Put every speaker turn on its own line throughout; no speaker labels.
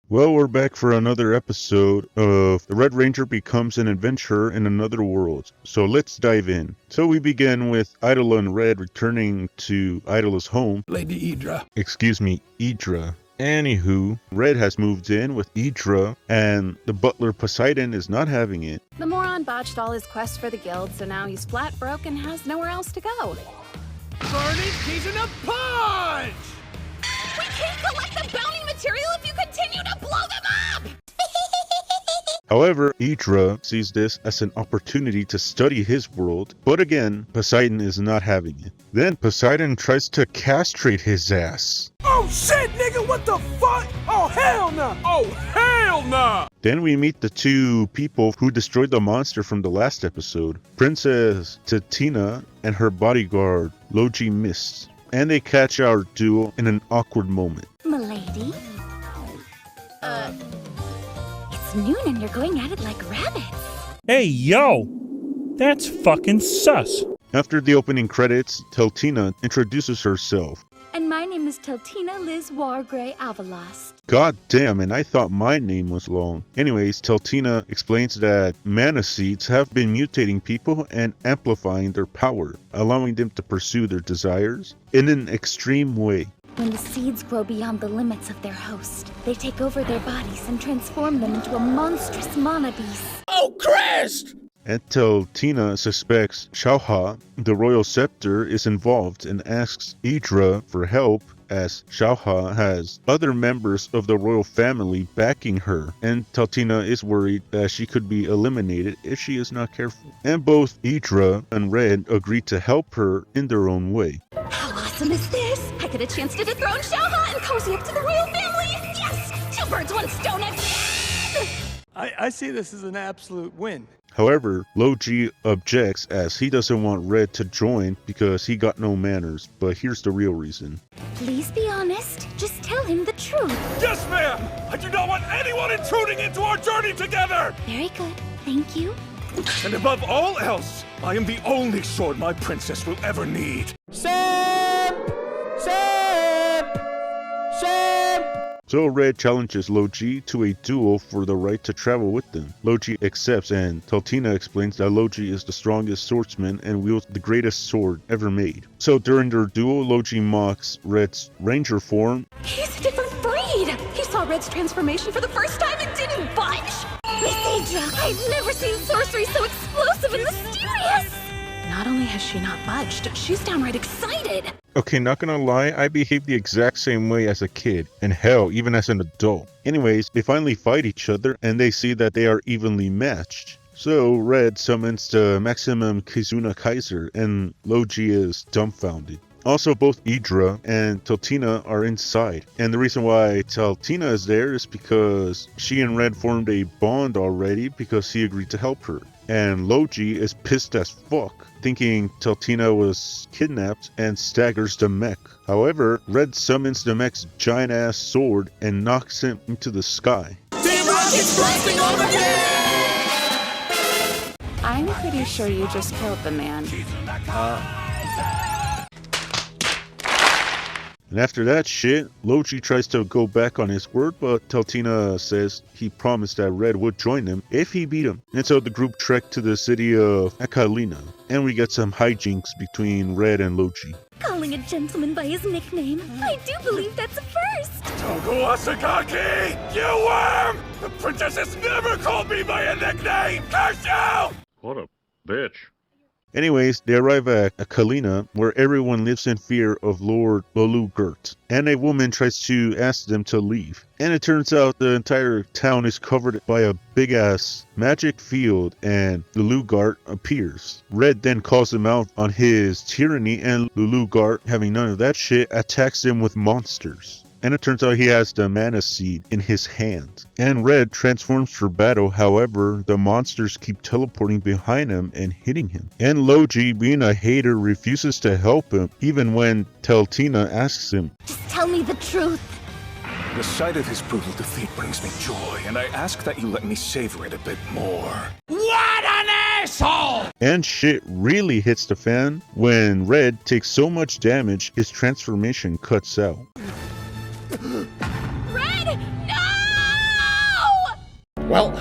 Well, we're back for another episode of The Red Ranger Becomes an Adventurer in Another World. So let's dive in. So we begin with Idla and Red returning to Idla's home.
Lady Idra.
Excuse me, Idra. Anywho, Red has moved in with Idra, and the butler Poseidon is not having it.
The moron botched all his quests for the guild, so now he's flat broke and has nowhere else to go.
Barney, he's in a punch!
We can't collect the bounty material if you continue to blow them up!
However, Idra sees this as an opportunity to study his world, but again, Poseidon is not having it. Then Poseidon tries to castrate his ass.
Oh shit, nigga, what the fuck? Oh hell no! Oh hell no!
Then we meet the two people who destroyed the monster from the last episode, Princess Titina and her bodyguard, Logi Mist. And they catch our duo in an awkward moment.
Milady? It's noon and you're going at it like rabbits.
Hey, yo! That's fucking sus.
After the opening credits, Teltina introduces herself.
And my name is Teltina Liz Wargrey Avalost.
God damn, and I thought my name was long. Anyways, Teltina explains that mana seeds have been mutating people and amplifying their power, allowing them to pursue their desires in an extreme way.
When the seeds grow beyond the limits of their host, they take over their bodies and transform them into a monstrous mana beast.
Oh Christ!
Until Tina suspects Xiaoha, the royal scepter, is involved and asks Idra for help, as Xiaoha has other members of the royal family backing her, and Teltina is worried that she could be eliminated if she is not careful. And both Idra and Red agree to help her in their own way.
How awesome is this? I get a chance to dethrone Xiaoha and cozy up to the royal family! Yes! Two birds, one stone,
I see this as an absolute win.
However, Logi objects as he doesn't want Red to join because he got no manners, but here's the real reason.
Please be honest. Just tell him the truth.
Yes, ma'am! I do not want anyone intruding into our journey together!
Very good. Thank you.
And above all else, I am the only sword my princess will ever need. Sam! Sam! Sam!
So Red challenges Logi to a duel for the right to travel with them. Logi accepts, and Teltina explains that Logi is the strongest swordsman and wields the greatest sword ever made. So during their duel, Logi mocks Red's ranger form.
He's a different breed! He saw Red's transformation for the first time and didn't budge!
Miss Idra, I've never seen sorcery so explosive and mysterious!
Not only has she not budged, she's downright excited!
Okay, not gonna lie, I behaved the exact same way as a kid, and hell, even as an adult. Anyways, they finally fight each other, and they see that they are evenly matched. So Red summons the Maximum Kizuna Kaiser, and Logi is dumbfounded. Also, both Idra and Teltina are inside, and the reason why Teltina is there is because she and Red formed a bond already because he agreed to help her. And Logi is pissed as fuck, thinking Teltina was kidnapped, and staggers the mech. However, Red summons the mech's giant-ass sword and knocks him into the sky.
Team Rocket's blasting off again!
I'm pretty sure you just killed the man.
And after that shit, Logi tries to go back on his word, but Teltina says he promised that Red would join him if he beat him. And so the group trek to the city of Akalina, and we get some hijinks between Red and Logi.
Calling a gentleman by his nickname. I do believe that's a first.
Togo Asagaki! You worm! The princess has never called me by a nickname! Curse you!
What a bitch.
Anyways, they arrive at Akalina, where everyone lives in fear of Lord Lolugurt, and a woman tries to ask them to leave. And it turns out the entire town is covered by a big-ass magic field, and Lolugart appears. Red then calls him out on his tyranny, and Lolugart, having none of that shit, attacks him with monsters. And it turns out he has the mana seed in his hand. And Red transforms for battle, however, the monsters keep teleporting behind him and hitting him. And Logi, being a hater, refuses to help him, even when Teltina asks him.
Just tell me the truth.
The sight of his brutal defeat brings me joy, and I ask that you let me savor it a bit more. What an asshole!
And shit really hits the fan when Red takes so much damage his transformation cuts out.
Red, no!
Well,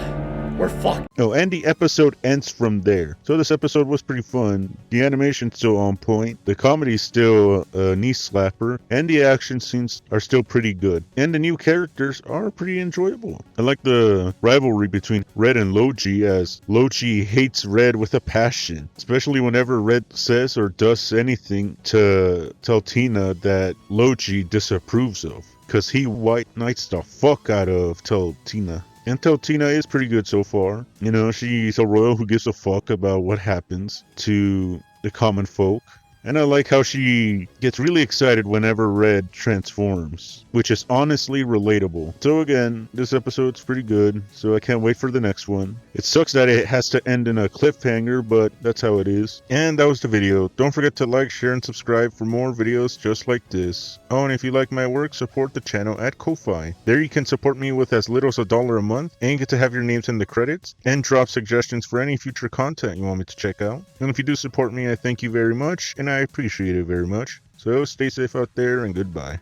we're fucked.
Oh, and the episode ends from there. So this episode was pretty fun. The animation's still on point. The comedy's still a knee slapper. And the action scenes are still pretty good. And the new characters are pretty enjoyable. I like the rivalry between Red and Logi, as Logi hates Red with a passion. Especially whenever Red says or does anything to tell Tina that Logi disapproves of. Because he white knights the fuck out of Tina. And Tina is pretty good so far. You know, she's a royal who gives a fuck about what happens to the common folk. And I like how she gets really excited whenever Red transforms, which is honestly relatable. So again, this episode's pretty good, so I can't wait for the next one. It sucks that it has to end in a cliffhanger, but that's how it is. And that was the video. Don't forget to like, share, and subscribe for more videos just like this. Oh, and if you like my work, support the channel at Ko-Fi. There you can support me with as little as $1 a month, and get to have your names in the credits, and drop suggestions for any future content you want me to check out. And if you do support me, I thank you very much, and I appreciate it very much. So stay safe out there, and goodbye.